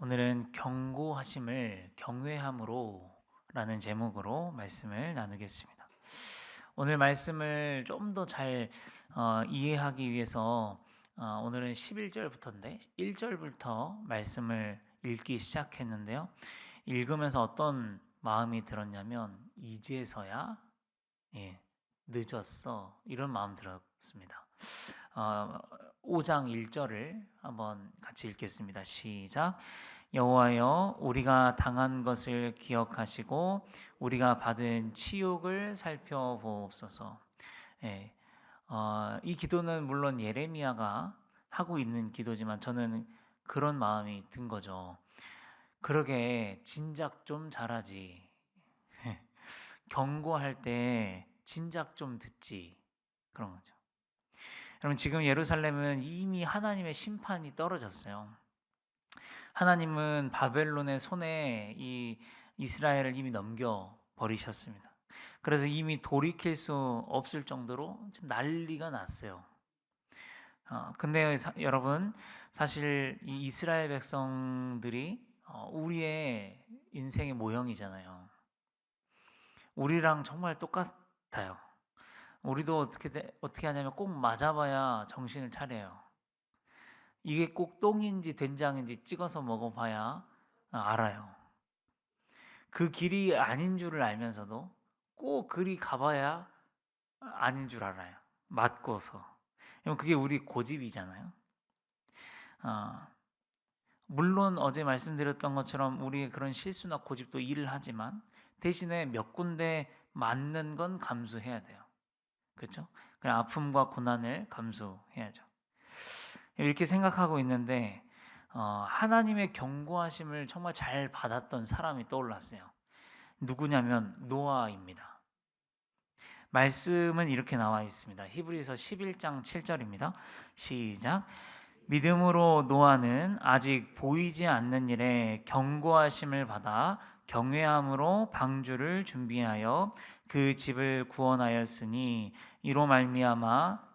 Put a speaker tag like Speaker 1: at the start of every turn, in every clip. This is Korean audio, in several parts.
Speaker 1: 오늘은 경고하심을 경외함으로 라는 제목으로 말씀을 나누겠습니다. 오늘 말씀을 좀 더 잘 이해하기 위해서 오늘은 11절부터인데 1절부터 말씀을 읽기 시작했는데요. 읽으면서 어떤 마음이 들었냐면 이제서야 늦었어 이런 마음 들었습니다. 어, 5장 1절을 한번 같이 읽겠습니다. 시작. 여호와여 우리가 당한 것을 기억하시고 우리가 받은 치욕을 살펴보옵소서. 예, 이 기도는 물론 예레미야가 하고 있는 기도지만 저는 그런 마음이 든 거죠. 그러게 진작 좀 잘하지. 경고할 때 진작 좀 듣지. 그런 거죠. 여러분 지금 예루살렘은 이미 하나님의 심판이 떨어졌어요. 하나님은 바벨론의 손에 이 이스라엘을 이미 넘겨 버리셨습니다. 그래서 이미 돌이킬 수 없을 정도로 좀 난리가 났어요. 근데 여러분 사실 이 이스라엘 백성들이 우리의 인생의 모형이잖아요. 우리랑 정말 똑같아요. 우리도 어떻게 하냐면 꼭 맞아봐야 정신을 차려요. 이게 꼭 똥인지 된장인지 찍어서 먹어봐야 알아요. 그 길이 아닌 줄을 알면서도 꼭 그리 가봐야 아닌 줄 알아요. 맞고서. 그게 우리 고집이잖아요. 아, 물론 어제 말씀드렸던 것처럼 우리의 그런 실수나 고집도 일을 하지만 대신에 몇 군데 맞는 건 감수해야 돼요. 그렇죠? 그냥 아픔과 고난을 감수해야죠. 이렇게 생각하고 있는데 하나님의 경고하심을 정말 잘 받았던 사람이 떠올랐어요. 누구냐면 노아입니다. 말씀은 이렇게 나와 있습니다. 히브리서 11장 7절입니다. 시작. 믿음으로 노아는 아직 보이지 않는 일에 경고하심을 받아 경외함으로 방주를 준비하여 그 집을 구원하였으니 이로 말미암아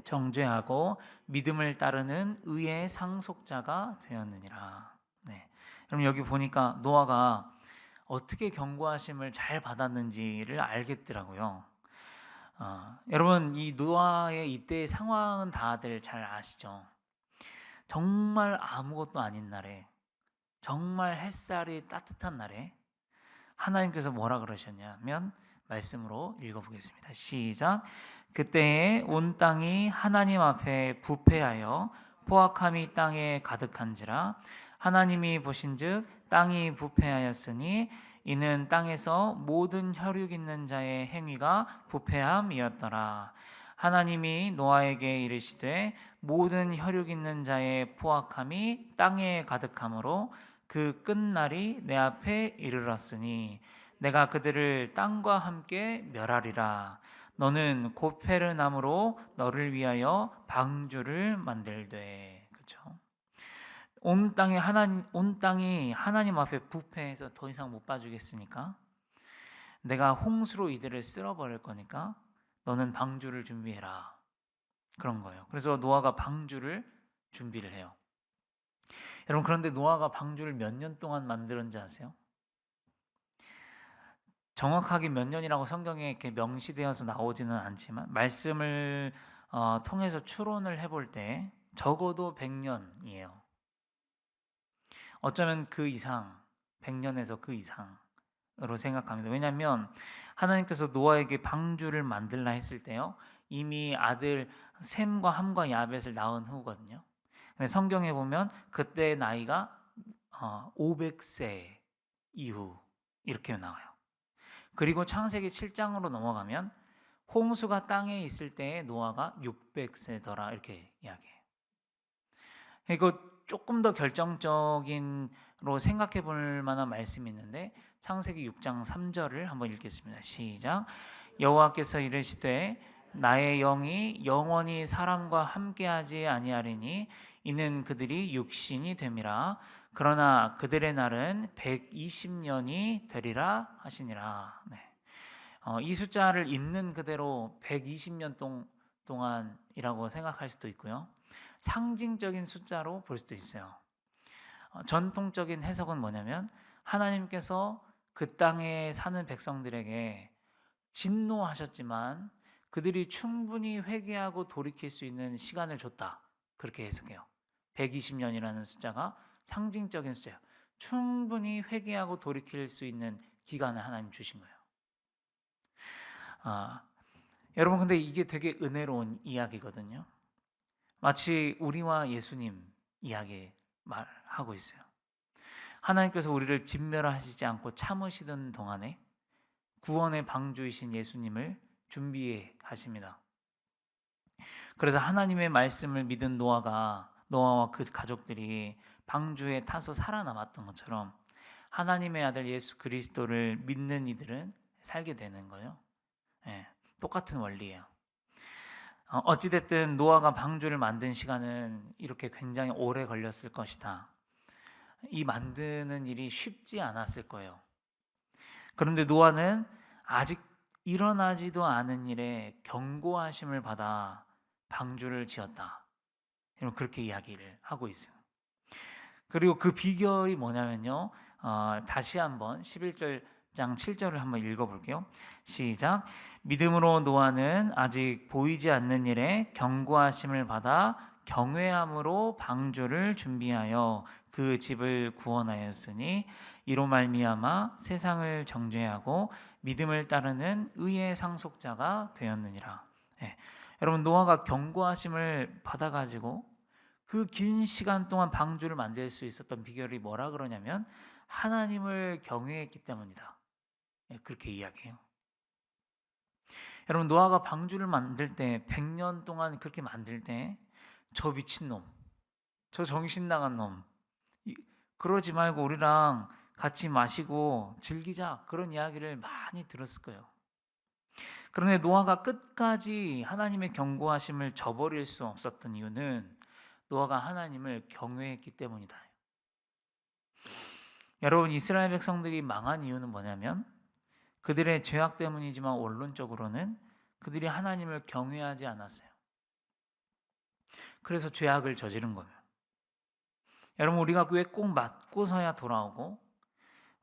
Speaker 1: 정죄하고 믿음을 따르는 의의 상속자가 되었느니라. 네. 그럼 여기 보니까 노아가 어떻게 경고하심을 잘 받았는지를 알겠더라고요. 여러분 이 노아의 이때의 상황은 다들 잘 아시죠? 정말 아무것도 아닌 날에, 정말 햇살이 따뜻한 날에 하나님께서 뭐라 그러셨냐면 말씀으로 읽어보겠습니다. 시작. 그때에 온 땅이 하나님 앞에 부패하여 포악함이 땅에 가득한지라 하나님이 보신즉 땅이 부패하였으니 이는 땅에서 모든 혈육 있는 자의 행위가 부패함이었더라. 하나님이 노아에게 이르시되 모든 혈육 있는 자의 포악함이 땅에 가득함으로 그 끝날이 내 앞에 이르렀으니 내가 그들을 땅과 함께 멸하리라. 너는 고페르나무로 너를 위하여 방주를 만들되. 그렇죠? 온 땅이 하나님 앞에 부패해서 더 이상 못 봐주겠으니까 내가 홍수로 이들을 쓸어버릴 거니까 너는 방주를 준비해라. 그런 거예요. 그래서 노아가 방주를 준비를 해요. 여러분 그런데 노아가 방주를 몇 년 동안 만들었는지 아세요? 정확하게 몇 년이라고 성경에 이렇게 명시되어서 나오지는 않지만 말씀을 통해서 추론을 해볼 때 적어도 100년이에요. 어쩌면 그 이상, 100년에서 그 이상으로 생각합니다. 왜냐하면 하나님께서 노아에게 방주를 만들라 했을 때요, 이미 아들 셈과 함과 야벳을 낳은 후거든요. 근데 성경에 보면 그때 나이가 500세 이후 이렇게 나와요. 그리고 창세기 7장으로 넘어가면 홍수가 땅에 있을 때의 노아가 600세더라 이렇게 이야기해요. 이거 조금 더 결정적인로 생각해 볼 만한 말씀이 있는데 창세기 6장 3절을 한번 읽겠습니다. 시작. 여호와께서 이르시되 나의 영이 영원히 사람과 함께하지 아니하리니 이는 그들이 육신이 됨이라. 그러나 그들의 날은 120년이 되리라 하시니라. 네. 이 숫자를 있는 그대로 120년 동안이라고 생각할 수도 있고요. 상징적인 숫자로 볼 수도 있어요. 전통적인 해석은 뭐냐면 하나님께서 그 땅에 사는 백성들에게 진노하셨지만 그들이 충분히 회개하고 돌이킬 수 있는 시간을 줬다. 그렇게 해석해요. 120년이라는 숫자가 상징적인 숫자예요. 충분히 회개하고 돌이킬 수 있는 기간을 하나님 주신 거예요. 아, 여러분 근데 이게 되게 은혜로운 이야기거든요. 마치 우리와 예수님 이야기 말하고 있어요. 하나님께서 우리를 진멸하시지 않고 참으시던 동안에 구원의 방주이신 예수님을 준비하십니다. 그래서 하나님의 말씀을 믿은 노아와 그 가족들이 방주에 타서 살아남았던 것처럼 하나님의 아들 예수 그리스도를 믿는 이들은 살게 되는 거예요. 예, 똑같은 원리예요. 어찌됐든 노아가 방주를 만든 시간은 이렇게 굉장히 오래 걸렸을 것이다. 이 만드는 일이 쉽지 않았을 거예요. 그런데 노아는 아직 일어나지도 않은 일에 경고하심을 받아 방주를 지었다. 그렇게 이야기를 하고 있어요. 그리고 그 비결이 뭐냐면요. 다시 한번 11장 7절을 한번 읽어볼게요. 시작. 믿음으로 노아는 아직 보이지 않는 일에 경고하심을 받아 경외함으로 방주를 준비하여 그 집을 구원하였으니 이로 말미암아 세상을 정죄하고 믿음을 따르는 의의 상속자가 되었느니라. 예. 여러분 노아가 경고하심을 받아가지고 그 긴 시간 동안 방주를 만들 수 있었던 비결이 뭐라 그러냐면 하나님을 경외했기 때문이다. 예, 그렇게 이야기해요. 여러분 노아가 방주를 만들 때 100년 동안 그렇게 만들 때 저 미친놈, 저 정신 나간 놈, 그러지 말고 우리랑 같이 마시고 즐기자 그런 이야기를 많이 들었을 거예요. 그런데 노아가 끝까지 하나님의 경고하심을 저버릴 수 없었던 이유는 노아가 하나님을 경외했기 때문이다. 여러분 이스라엘 백성들이 망한 이유는 뭐냐면 그들의 죄악 때문이지만 원론적으로는 그들이 하나님을 경외하지 않았어요. 그래서 죄악을 저지른 거예요. 여러분 우리가 왜 꼭 맞고서야 돌아오고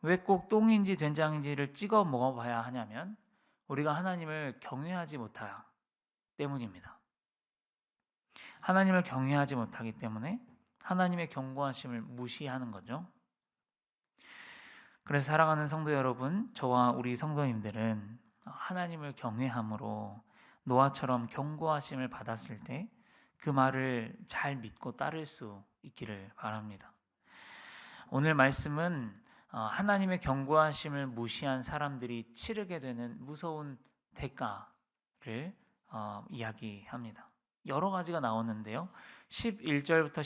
Speaker 1: 왜 꼭 똥인지 된장인지를 찍어 먹어봐야 하냐면 우리가 하나님을 경외하지 못하기 때문입니다. 하나님을 경외하지 못하기 때문에 하나님의 경고하심을 무시하는 거죠. 그래서 사랑하는 성도 여러분, 저와 우리 성도님들은 하나님을 경외함으로 노아처럼 경고하심을 받았을 때 그 말을 잘 믿고 따를 수 있기를 바랍니다. 오늘 말씀은 하나님의 경고하심을 무시한 사람들이 치르게 되는 무서운 대가를 이야기합니다. 여러 가지가 나오는데요. 11절부터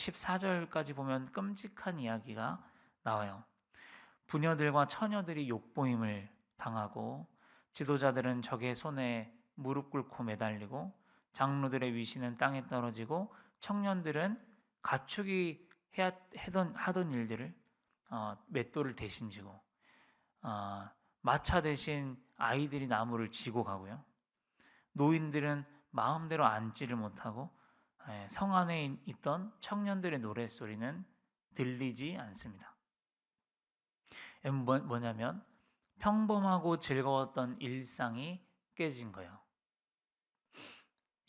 Speaker 1: 14절까지 보면 끔찍한 이야기가 나와요. 부녀들과 처녀들이 욕보임을 당하고 지도자들은 적의 손에 무릎 꿇고 매달리고 장로들의 위신은 땅에 떨어지고 청년들은 가축이 하던 일들을 맷돌을 대신 지고 마차 대신 아이들이 나무를 지고 가고요. 노인들은 마음대로 앉지를 못하고 성 안에 있던 청년들의 노랫소리는 들리지 않습니다. 뭐냐면 평범하고 즐거웠던 일상이 깨진 거예요.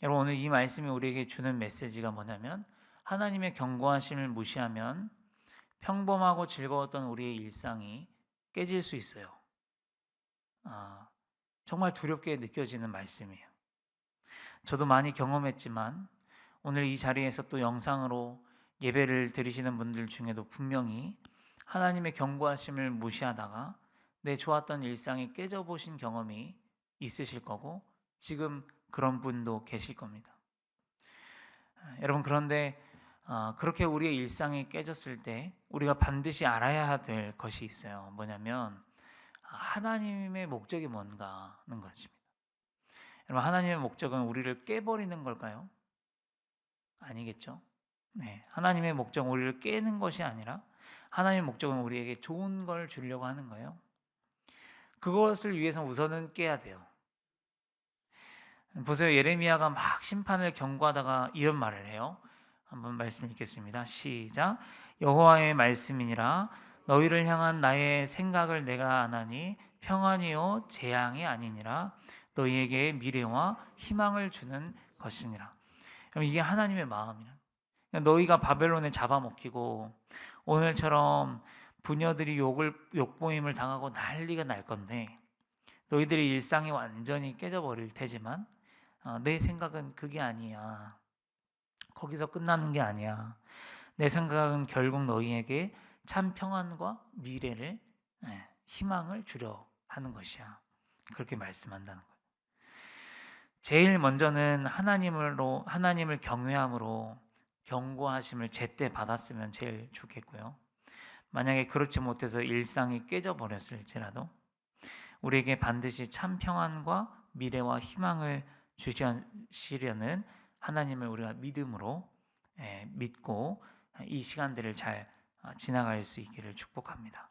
Speaker 1: 여러분 오늘 이 말씀이 우리에게 주는 메시지가 뭐냐면 하나님의 경고하심을 무시하면 평범하고 즐거웠던 우리의 일상이 깨질 수 있어요. 정말 두렵게 느껴지는 말씀이에요. 저도 많이 경험했지만 오늘 이 자리에서 또 영상으로 예배를 드리시는 분들 중에도 분명히 하나님의 경고하심을 무시하다가 내 좋았던 일상이 깨져보신 경험이 있으실 거고 지금 그런 분도 계실 겁니다. 여러분 그런데 그렇게 우리의 일상이 깨졌을 때 우리가 반드시 알아야 될 것이 있어요. 뭐냐면 하나님의 목적이 뭔가 하는 것입니다. 여러분 하나님의 목적은 우리를 깨버리는 걸까요? 아니겠죠. 네, 하나님의 목적은 우리를 깨는 것이 아니라 하나님의 목적은 우리에게 좋은 걸 주려고 하는 거예요. 그것을 위해서 우선은 깨야 돼요. 보세요. 예레미야가 막 심판을 경고하다가 이런 말을 해요. 한번 말씀 읽겠습니다. 시작. 여호와의 말씀이니라. 너희를 향한 나의 생각을 내가 아나니 평안이요 재앙이 아니니라. 너희에게 미래와 희망을 주는 것이니라. 그럼 이게 하나님의 마음이라. 너희가 바벨론에 잡아먹히고 오늘처럼 부녀들이 욕보임을 당하고 난리가 날 건데 너희들의 일상이 완전히 깨져버릴 테지만 내 생각은 그게 아니야. 거기서 끝나는 게 아니야. 내 생각은 결국 너희에게 참 평안과 미래를 희망을 주려 하는 것이야. 그렇게 말씀한다는 거예요. 제일 먼저는 하나님을 경외함으로 경고하심을 제때 받았으면 제일 좋겠고요. 만약에 그렇지 못해서 일상이 깨져버렸을지라도 우리에게 반드시 참 평안과 미래와 희망을 주시려는 하나님을 우리가 믿음으로 믿고 이 시간들을 잘 지나갈 수 있기를 축복합니다.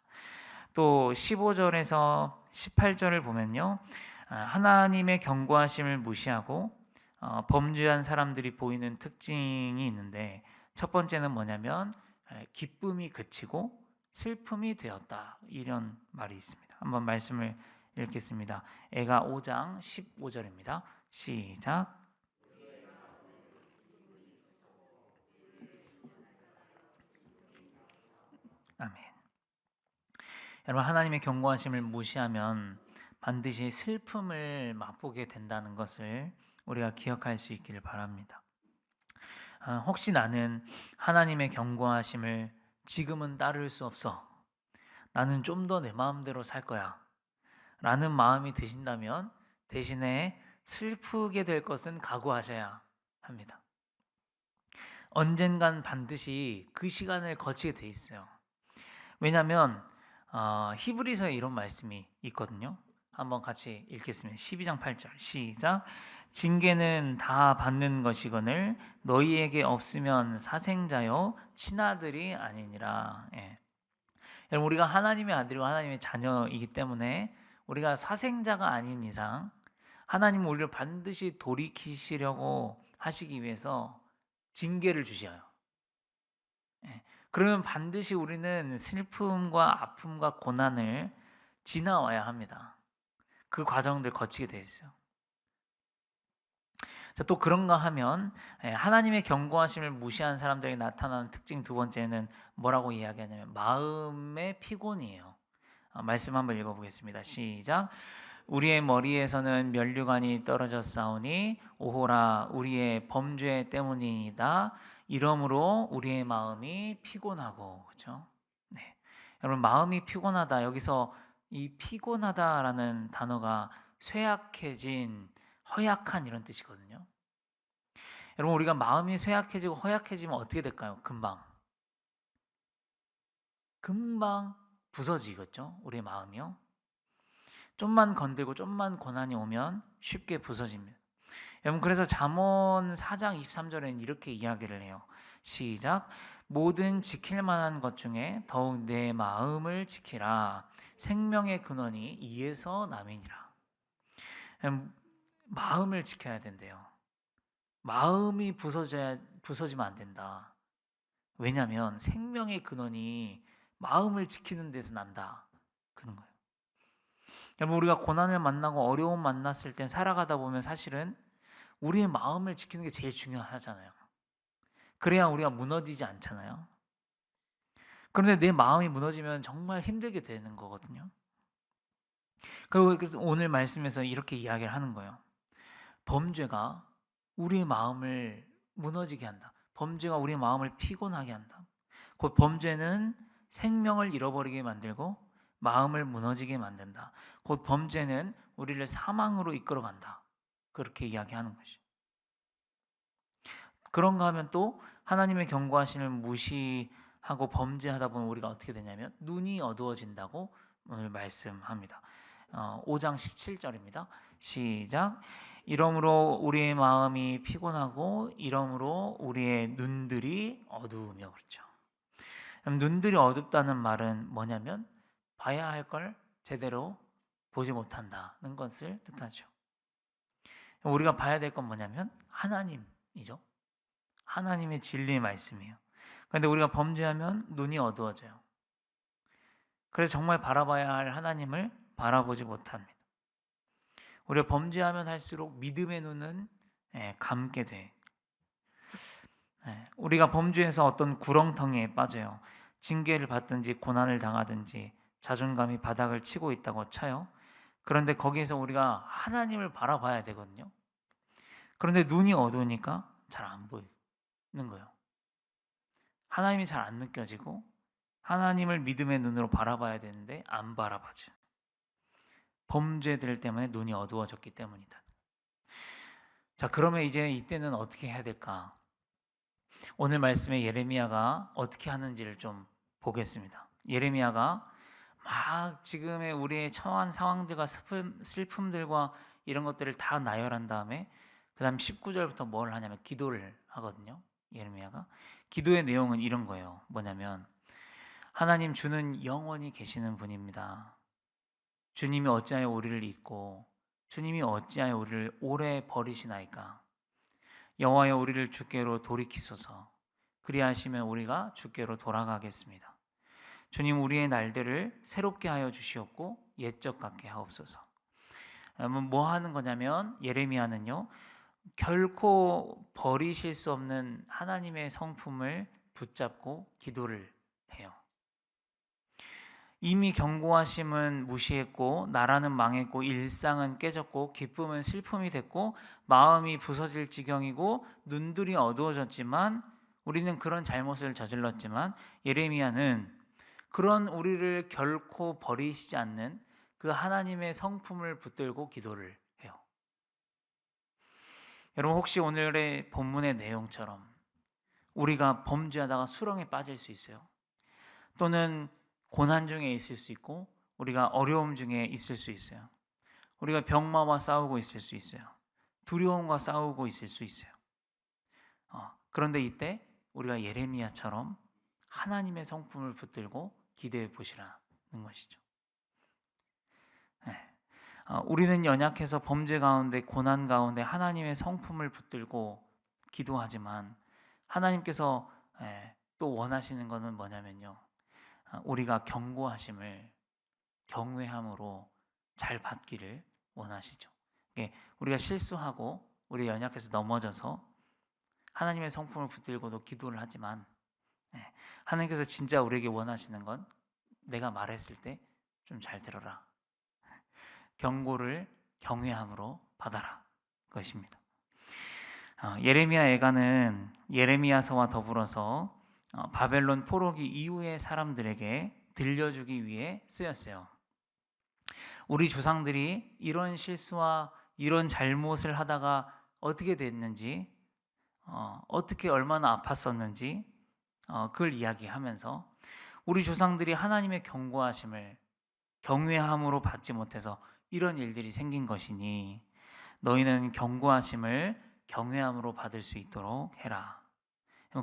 Speaker 1: 또 15절에서 18절을 보면요. 하나님의 경고하심을 무시하고 범죄한 사람들이 보이는 특징이 있는데 첫 번째는 뭐냐면 기쁨이 그치고 슬픔이 되었다. 이런 말이 있습니다. 한번 말씀을 읽겠습니다. 애가 5장 15절입니다. 시작. 아멘. 여러분 하나님의 경고하심을 무시하면 반드시 슬픔을 맛보게 된다는 것을 우리가 기억할 수 있기를 바랍니다. 혹시 나는 하나님의 경고하심을 지금은 따를 수 없어. 나는 좀 더 내 마음대로 살 거야. 라는 마음이 드신다면 대신에 슬프게 될 것은 각오하셔야 합니다. 언젠간 반드시 그 시간을 거치게 돼 있어요. 왜냐하면 히브리서에 이런 말씀이 있거든요. 한번 같이 읽겠습니다. 12장 8절 시작. 징계는 다 받는 것이거늘 너희에게 없으면 사생자요 친아들이 아니니라. 여러분 우리가 하나님의 아들이고 하나님의 자녀이기 때문에 우리가 사생자가 아닌 이상 하나님은 우리를 반드시 돌이키시려고 하시기 위해서 징계를 주셔요. 그러면 반드시 우리는 슬픔과 아픔과 고난을 지나와야 합니다. 그 과정들 거치게 돼 있어요. 또 그런가 하면 하나님의 경고하심을 무시한 사람들에게 나타나는 특징 두 번째는 뭐라고 이야기하냐면 마음의 피곤이에요. 말씀 한번 읽어보겠습니다. 시작. 우리의 머리에서는 면류관이 떨어졌사오니 오호라 우리의 범죄 때문이다. 이러므로 우리의 마음이 피곤하고 그렇죠? 네. 여러분 마음이 피곤하다. 여기서 이 피곤하다라는 단어가 쇠약해진, 허약한 이런 뜻이거든요. 여러분 우리가 마음이 쇠약해지고 허약해지면 어떻게 될까요? 금방 부서지겠죠? 우리 마음이요. 좀만 건들고 좀만 고난이 오면 쉽게 부서집니다. 여러분 그래서 잠언 4장 23절에는 이렇게 이야기를 해요. 시작. 모든 지킬 만한 것 중에 더욱 내 마음을 지키라. 생명의 근원이 이에서 남이니라. 마음을 지켜야 된대요. 마음이 부서지면 안 된다. 왜냐하면 생명의 근원이 마음을 지키는 데서 난다. 그런 거예요. 여러분 우리가 고난을 만나고 어려움 만났을 때 살아가다 보면 사실은 우리의 마음을 지키는 게 제일 중요하잖아요. 그래야 우리가 무너지지 않잖아요. 그런데 내 마음이 무너지면 정말 힘들게 되는 거거든요. 그래서 오늘 말씀에서 이렇게 이야기를 하는 거예요. 범죄가 우리의 마음을 무너지게 한다. 범죄가 우리의 마음을 피곤하게 한다. 곧 범죄는 생명을 잃어버리게 만들고 마음을 무너지게 만든다. 곧 범죄는 우리를 사망으로 이끌어간다. 그렇게 이야기하는 것이죠. 그런가 하면 또 하나님의 경고하심을 무시하고 범죄하다 보면 우리가 어떻게 되냐면 눈이 어두워진다고 오늘 말씀합니다. 5장 17절입니다. 시작. 이러므로 우리의 마음이 피곤하고 이러므로 우리의 눈들이 어두우며 그렇죠. 눈들이 어둡다는 말은 뭐냐면 봐야 할 걸 제대로 보지 못한다는 것을 뜻하죠. 우리가 봐야 될 건 뭐냐면 하나님이죠. 하나님의 진리의 말씀이에요. 그런데 우리가 범죄하면 눈이 어두워져요. 그래서 정말 바라봐야 할 하나님을 바라보지 못합니다. 우리가 범죄하면 할수록 믿음의 눈은 감게 돼. 우리가 범죄해서 어떤 구렁텅이에 빠져요. 징계를 받든지 고난을 당하든지 자존감이 바닥을 치고 있다고 쳐요. 그런데 거기에서 우리가 하나님을 바라봐야 되거든요. 그런데 눈이 어두우니까 잘 안 보이는 거예요. 하나님이 잘 안 느껴지고 하나님을 믿음의 눈으로 바라봐야 되는데 안 바라봐죠. 범죄들 때문에 눈이 어두워졌기 때문이다. 자, 그러면 이제 이때는 어떻게 해야 될까? 오늘 말씀에 예레미야가 어떻게 하는지를 좀 보겠습니다. 예레미야가 막 지금의 우리의 처한 상황들과 슬픔들과 이런 것들을 다 나열한 다음에 그 다음 19절부터 뭘 하냐면 기도를 하거든요. 예레미야가. 기도의 내용은 이런 거예요. 뭐냐면 하나님, 주는 영원히 계시는 분입니다. 주님이 어찌하여 우리를 잊고 주님이 어찌하여 우리를 오래 버리시나이까. 여호와여, 우리를 주께로 돌이키소서. 그리하시면 우리가 주께로 돌아가겠습니다. 주님, 우리의 날들을 새롭게 하여 주시옵고 옛적 같게 하옵소서. 뭐 하는 거냐면 예레미야는요, 결코 버리실 수 없는 하나님의 성품을 붙잡고 기도를 해요. 이미 경고하심은 무시했고 나라는 망했고 일상은 깨졌고 기쁨은 슬픔이 됐고 마음이 부서질 지경이고 눈들이 어두워졌지만 우리는 그런 잘못을 저질렀지만 예레미야는 그런 우리를 결코 버리시지 않는 그 하나님의 성품을 붙들고 기도를 해요. 여러분, 혹시 오늘의 본문의 내용처럼 우리가 범죄하다가 수렁에 빠질 수 있어요. 또는 고난 중에 있을 수 있고 우리가 어려움 중에 있을 수 있어요. 우리가 병마와 싸우고 있을 수 있어요. 두려움과 싸우고 있을 수 있어요. 그런데 이때 우리가 예레미야처럼 하나님의 성품을 붙들고 기도해 보시라는 것이죠. 우리는 연약해서 범죄 가운데 고난 가운데 하나님의 성품을 붙들고 기도하지만 하나님께서 또 원하시는 것은 뭐냐면요, 우리가 경고하심을 경외함으로 잘 받기를 원하시죠. 우리가 실수하고 우리 연약해서 넘어져서 하나님의 성품을 붙들고도 기도를 하지만 하나님께서 진짜 우리에게 원하시는 건 내가 말했을 때 좀 잘 들어라. 경고를 경외함으로 받아라 것입니다. 예레미야 애가는 예레미야서와 더불어서 바벨론 포로기 이후의 사람들에게 들려주기 위해 쓰였어요. 우리 조상들이 이런 실수와 이런 잘못을 하다가 어떻게 됐는지, 어떻게 얼마나 아팠었는지 그걸 이야기하면서 우리 조상들이 하나님의 경고하심을 경외함으로 받지 못해서 이런 일들이 생긴 것이니 너희는 경고하심을 경외함으로 받을 수 있도록 해라.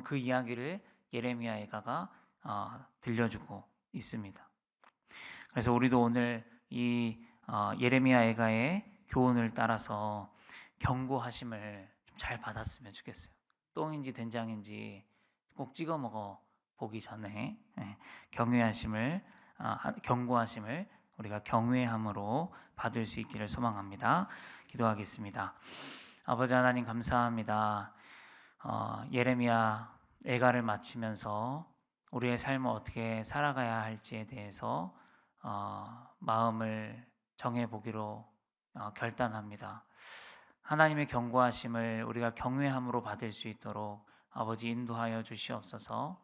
Speaker 1: 그 이야기를 예레미야 애가가 들려주고 있습니다. 그래서 우리도 오늘 이 예레미야 애가의 교훈을 따라서 경고하심을 좀 잘 받았으면 좋겠어요. 똥인지 된장인지 꼭 찍어 먹어 보기 전에 경고하심을 우리가 경외함으로 받을 수 있기를 소망합니다. 기도하겠습니다. 아버지 하나님, 감사합니다. 예레미야 애가를 마치면서 우리의 삶을 어떻게 살아가야 할지에 대해서 마음을 정해보기로 결단합니다. 하나님의 경고하심을 우리가 경외함으로 받을 수 있도록 아버지 인도하여 주시옵소서.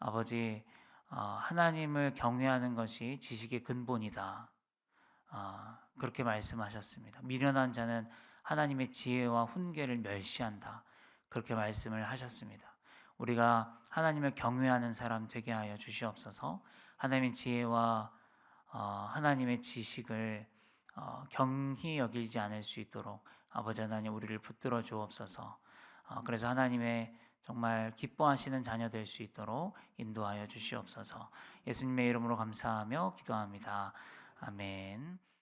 Speaker 1: 아버지, 하나님을 경외하는 것이 지식의 근본이다. 그렇게 말씀하셨습니다. 미련한 자는 하나님의 지혜와 훈계를 멸시한다. 그렇게 말씀을 하셨습니다. 우리가 하나님을 경외하는 사람 되게 하여 주시옵소서. 하나님의 지혜와 하나님의 지식을 경히 여기지 않을 수 있도록 아버지 하나님 우리를 붙들어 주옵소서. 그래서 하나님의 정말 기뻐하시는 자녀 될 수 있도록 인도하여 주시옵소서. 예수님의 이름으로 감사하며 기도합니다. 아멘.